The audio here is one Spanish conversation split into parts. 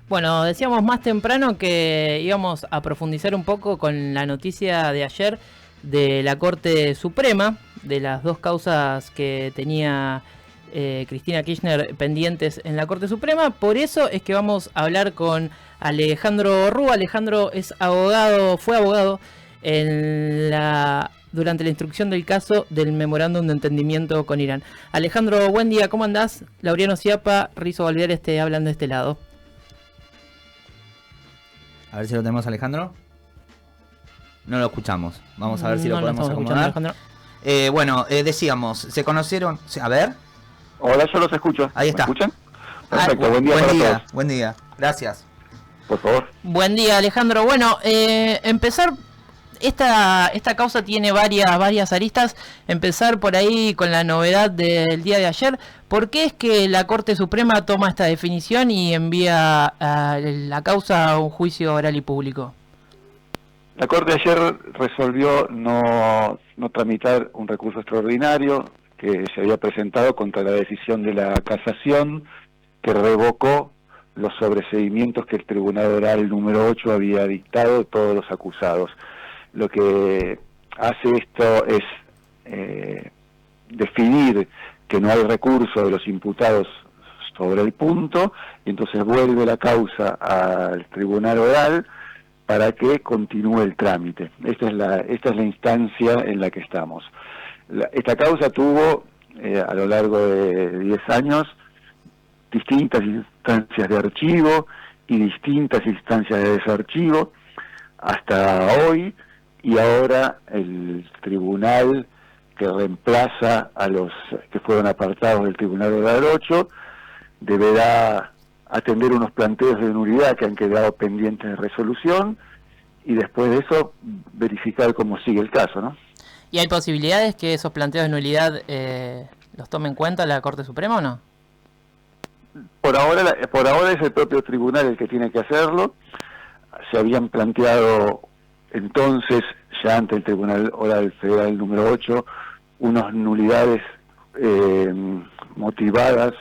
Bueno, decíamos más temprano que íbamos a profundizar un poco con la noticia de ayer de la Corte Suprema, de las dos causas que tenía Cristina Kirchner pendientes en la Corte Suprema. Por eso es que vamos a hablar con Alejandro Rúa. Alejandro es abogado, fue abogado durante la instrucción del caso del memorándum de entendimiento con Irán. Alejandro, buen día, ¿cómo andás? Laureano Ciapa, Rizo Valverde te hablan de este lado. A ver si lo tenemos, Alejandro. No lo escuchamos. Vamos a ver si lo podemos acomodar. Bueno, decíamos, se conocieron... A ver. Hola, yo los escucho. Ahí está. ¿Me escuchan? Perfecto, buen día para todos. Buen día, gracias. Por favor. Buen día, Alejandro. Bueno, empezar... Esta causa tiene varias aristas. Empezar por ahí con la novedad del día de ayer. ¿Por qué es que la Corte Suprema toma esta definición y envía la causa a un juicio oral y público? La Corte ayer resolvió no tramitar un recurso extraordinario que se había presentado contra la decisión de la Casación, que revocó los sobreseimientos que el Tribunal Oral número 8 había dictado a todos los acusados. Lo que hace esto es definir que no hay recurso de los imputados sobre el punto, y entonces vuelve la causa al Tribunal Oral para que continúe el trámite. Esta es la instancia en la que estamos. Esta causa tuvo, a lo largo de 10 años, distintas instancias de archivo y distintas instancias de desarchivo, hasta hoy, y ahora el tribunal que reemplaza a los que fueron apartados del Tribunal Oral 8 deberá atender unos planteos de nulidad que han quedado pendientes de resolución y después de eso verificar cómo sigue el caso, ¿no? ¿Y hay posibilidades que esos planteos de nulidad los tome en cuenta la Corte Suprema o no? Por ahora es el propio tribunal el que tiene que hacerlo. Se habían planteado entonces, ya ante el Tribunal Oral Federal número 8, unas nulidades motivadas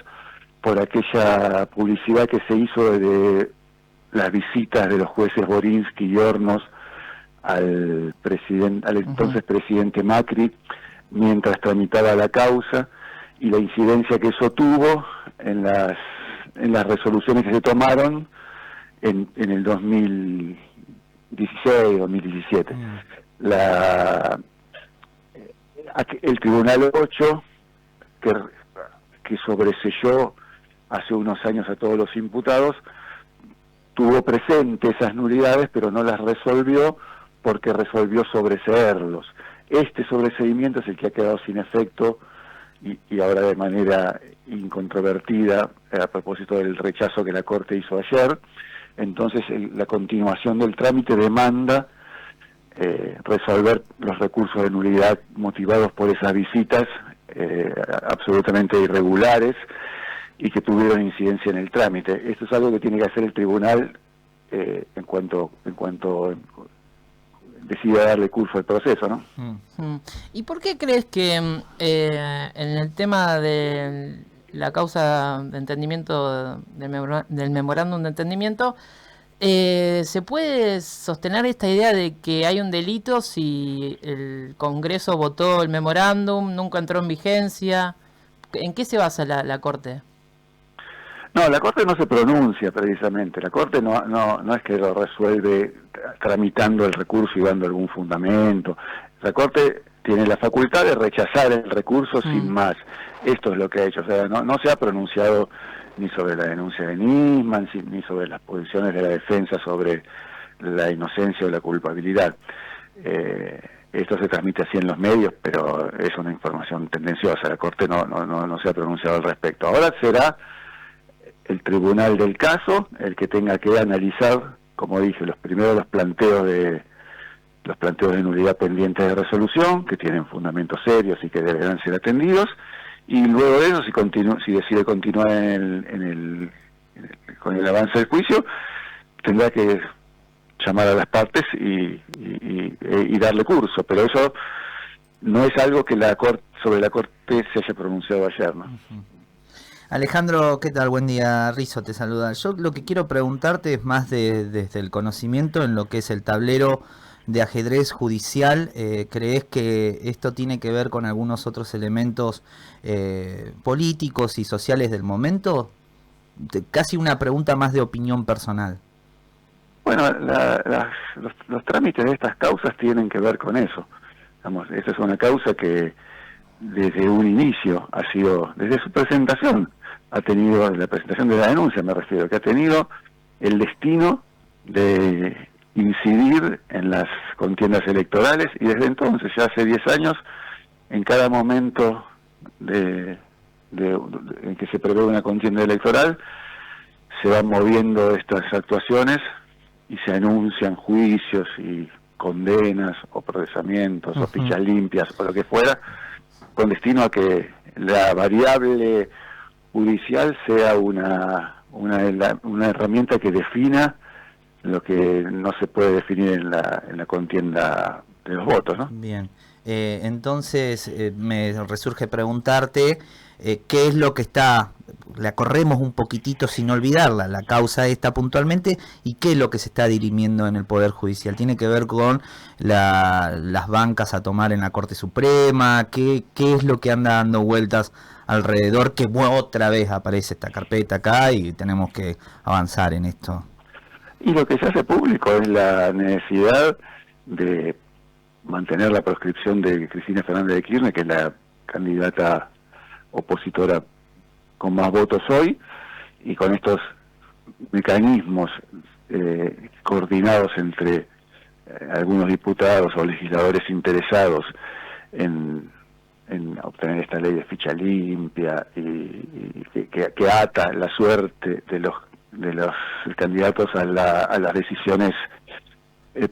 por aquella publicidad que se hizo de las visitas de los jueces Borinsky y Hornos al entonces presidente Macri mientras tramitaba la causa, y la incidencia que eso tuvo en las resoluciones que se tomaron en el 2016, 2017. El Tribunal 8, que sobreseyó hace unos años a todos los imputados, tuvo presente esas nulidades, pero no las resolvió porque resolvió sobreseerlos. Este sobreseimiento es el que ha quedado sin efecto y ahora de manera incontrovertida, a propósito del rechazo que la Corte hizo ayer. Entonces la continuación del trámite demanda resolver los recursos de nulidad motivados por esas visitas absolutamente irregulares y que tuvieron incidencia en el trámite. Esto es algo que tiene que hacer el tribunal en cuanto decida darle curso al proceso, ¿no? ¿Y por qué crees que en el tema de la causa de entendimiento del memorándum de entendimiento se puede sostener esta idea de que hay un delito si el Congreso votó el memorándum, nunca entró en vigencia? ¿En qué se basa la Corte? No, la Corte no se pronuncia precisamente. La Corte no es que lo resuelve tramitando el recurso y dando algún fundamento. La Corte tiene la facultad de rechazar el recurso sin más. Esto es lo que ha hecho. O sea, no se ha pronunciado ni sobre la denuncia de Nisman, ni sobre las posiciones de la defensa sobre la inocencia o la culpabilidad. Esto se transmite así en los medios, pero es una información tendenciosa. La Corte no se ha pronunciado al respecto. Ahora será el tribunal del caso el que tenga que analizar, como dije, los planteos de nulidad pendientes de resolución, que tienen fundamentos serios y que deberán ser atendidos, y luego de eso, si decide continuar con el avance del juicio, tendrá que llamar a las partes y darle curso, pero eso no es algo que sobre la Corte se haya pronunciado ayer, ¿no? Alejandro, ¿qué tal? Buen día, Rizo te saluda. Yo lo que quiero preguntarte es más desde el conocimiento en lo que es el tablero de ajedrez judicial. ¿Crees que esto tiene que ver con algunos otros elementos políticos y sociales del momento? Casi una pregunta más de opinión personal. Bueno, los trámites de estas causas tienen que ver con eso. Digamos, esa es una causa que desde un inicio ha sido, desde su presentación, ha tenido, la presentación de la denuncia me refiero, que ha tenido el destino de incidir en las contiendas electorales, y desde entonces, ya hace 10 años, en cada momento en que se prevé una contienda electoral, se van moviendo estas actuaciones y se anuncian juicios y condenas o procesamientos o fichas limpias o lo que fuera, con destino a que la variable judicial sea una herramienta que defina lo que no se puede definir en la contienda de los votos, ¿no? Bien, entonces me resurge preguntarte qué es lo que está, la corremos un poquitito sin olvidarla, la causa esta puntualmente, y qué es lo que se está dirimiendo en el Poder Judicial. ¿Tiene que ver con las bancas a tomar en la Corte Suprema? ¿Qué es lo que anda dando vueltas alrededor, que otra vez aparece esta carpeta acá y tenemos que avanzar en esto? Y lo que se hace público es la necesidad de mantener la proscripción de Cristina Fernández de Kirchner, que es la candidata opositora con más votos hoy, y con estos mecanismos coordinados entre algunos diputados o legisladores interesados en obtener esta ley de ficha limpia y que ata la suerte de los candidatos a las decisiones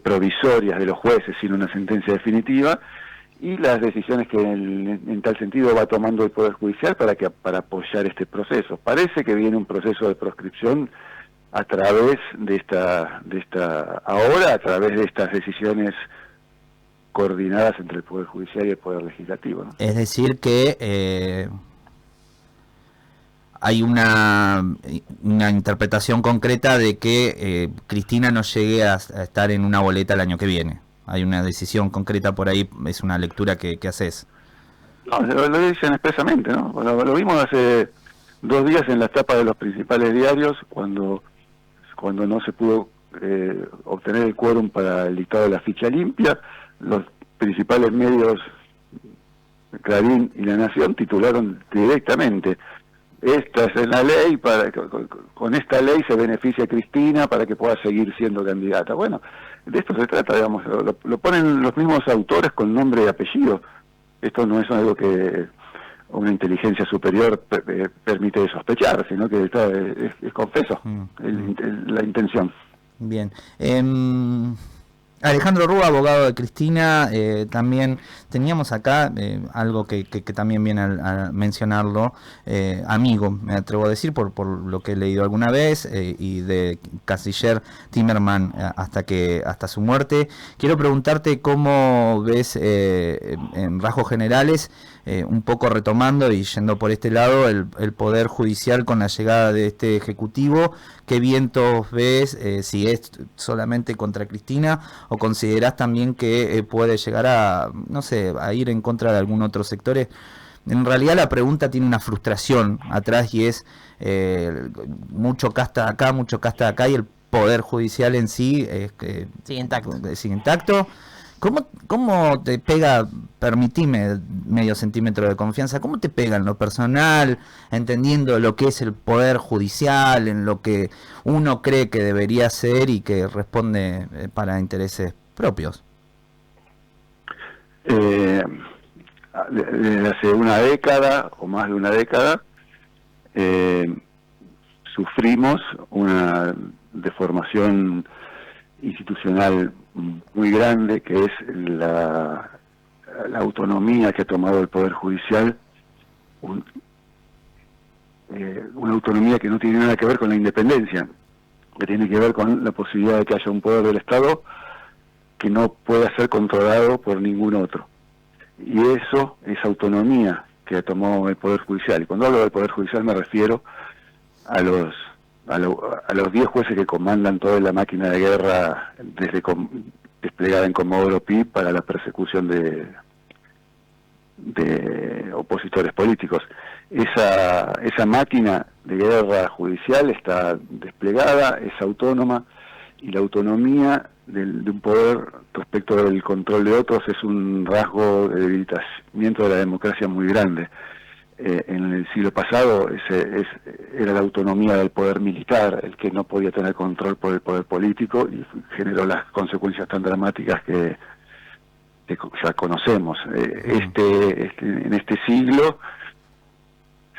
provisorias de los jueces sin una sentencia definitiva, y las decisiones que en tal sentido va tomando el Poder Judicial para apoyar este proceso. Parece que viene un proceso de proscripción a través a través de estas decisiones coordinadas entre el Poder Judicial y el Poder Legislativo, ¿no? Es decir que hay una interpretación concreta de que Cristina no llegue a estar en una boleta el año que viene. Hay una decisión concreta por ahí, es una lectura que haces. No, lo dicen expresamente, ¿no? Lo vimos hace 2 días en las tapas de los principales diarios, cuando no se pudo obtener el quórum para el dictado de la ficha limpia. Los principales medios, Clarín y La Nación, titularon directamente: esta es la ley, con esta ley se beneficia a Cristina para que pueda seguir siendo candidata. Bueno, de esto se trata, digamos, lo ponen los mismos autores con nombre y apellido. Esto no es algo que una inteligencia superior permite sospechar, sino que es confeso la intención. Bien. Alejandro Rúa, abogado de Cristina, también teníamos acá algo que también viene a mencionarlo, amigo, me atrevo a decir, por lo que he leído alguna vez, y de canciller Timmerman hasta su muerte. Quiero preguntarte cómo ves, en rasgos generales, un poco retomando y yendo por este lado, el Poder Judicial con la llegada de este Ejecutivo. ¿Qué vientos ves? Si es solamente contra Cristina, o considerás también que puede llegar a, no sé, a ir en contra de algún otro sector. En realidad la pregunta tiene una frustración atrás, y es mucho casta acá, y el Poder Judicial en sí sigue intacto. ¿Cómo te pega, permitime medio centímetro de confianza, cómo te pega en lo personal, entendiendo lo que es el Poder Judicial, en lo que uno cree que debería ser y que responde para intereses propios? Desde hace una década o más de una década sufrimos una deformación institucional muy grande, que es la autonomía que ha tomado el Poder Judicial, una autonomía que no tiene nada que ver con la independencia, que tiene que ver con la posibilidad de que haya un poder del Estado que no pueda ser controlado por ningún otro. Y esa autonomía que tomó el Poder Judicial. Y cuando hablo del Poder Judicial me refiero a los 10 jueces que comandan toda la máquina de guerra desplegada en Comodoro Pi para la persecución de opositores políticos. Esa máquina de guerra judicial está desplegada, es autónoma, y la autonomía de un poder respecto del control de otros es un rasgo de debilitamiento de la democracia muy grande. En el siglo pasado era la autonomía del poder militar el que no podía tener control por el poder político y generó las consecuencias tan dramáticas que ya conocemos. En este siglo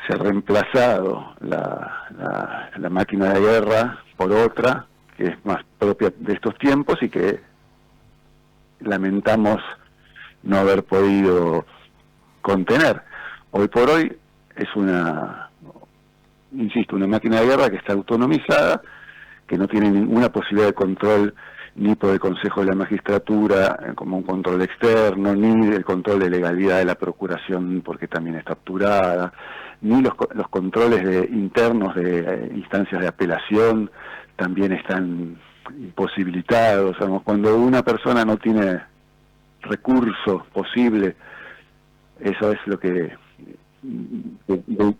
se ha reemplazado la máquina de guerra por otra que es más propia de estos tiempos y que lamentamos no haber podido contener. Hoy por hoy es una máquina de guerra que está autonomizada, que no tiene ninguna posibilidad de control ni por el Consejo de la Magistratura como un control externo, ni el control de legalidad de la Procuración porque también está obturada, ni los controles internos de instancias de apelación también están imposibilitados. Cuando una persona no tiene recurso posible, eso es lo que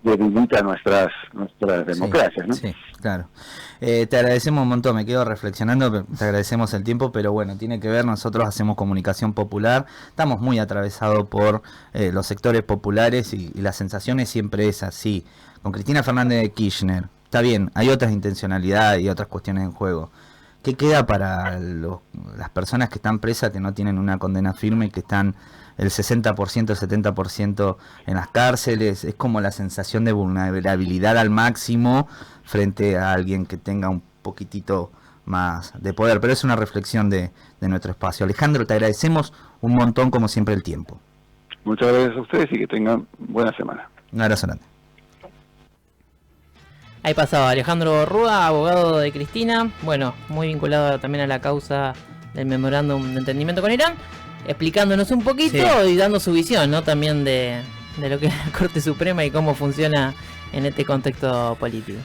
debilita nuestras democracias, ¿no? Sí, claro. Te agradecemos un montón, me quedo reflexionando, te agradecemos el tiempo, pero bueno, tiene que ver, nosotros hacemos comunicación popular, estamos muy atravesados por los sectores populares y la sensación es siempre esa, sí, con Cristina Fernández de Kirchner, está bien, hay otras intencionalidades y otras cuestiones en juego. ¿Qué queda para las personas que están presas, que no tienen una condena firme y que están el 60%, el 70% en las cárceles? Es como la sensación de vulnerabilidad al máximo frente a alguien que tenga un poquitito más de poder. Pero es una reflexión de nuestro espacio. Alejandro, te agradecemos un montón, como siempre, el tiempo. Muchas gracias a ustedes y que tengan buena semana. Un abrazo grande. Ahí pasaba Alejandro Rúa, abogado de Cristina, bueno, muy vinculado también a la causa del memorándum de entendimiento con Irán, explicándonos un poquito y dando su visión, ¿no? También de lo que es la Corte Suprema y cómo funciona en este contexto político.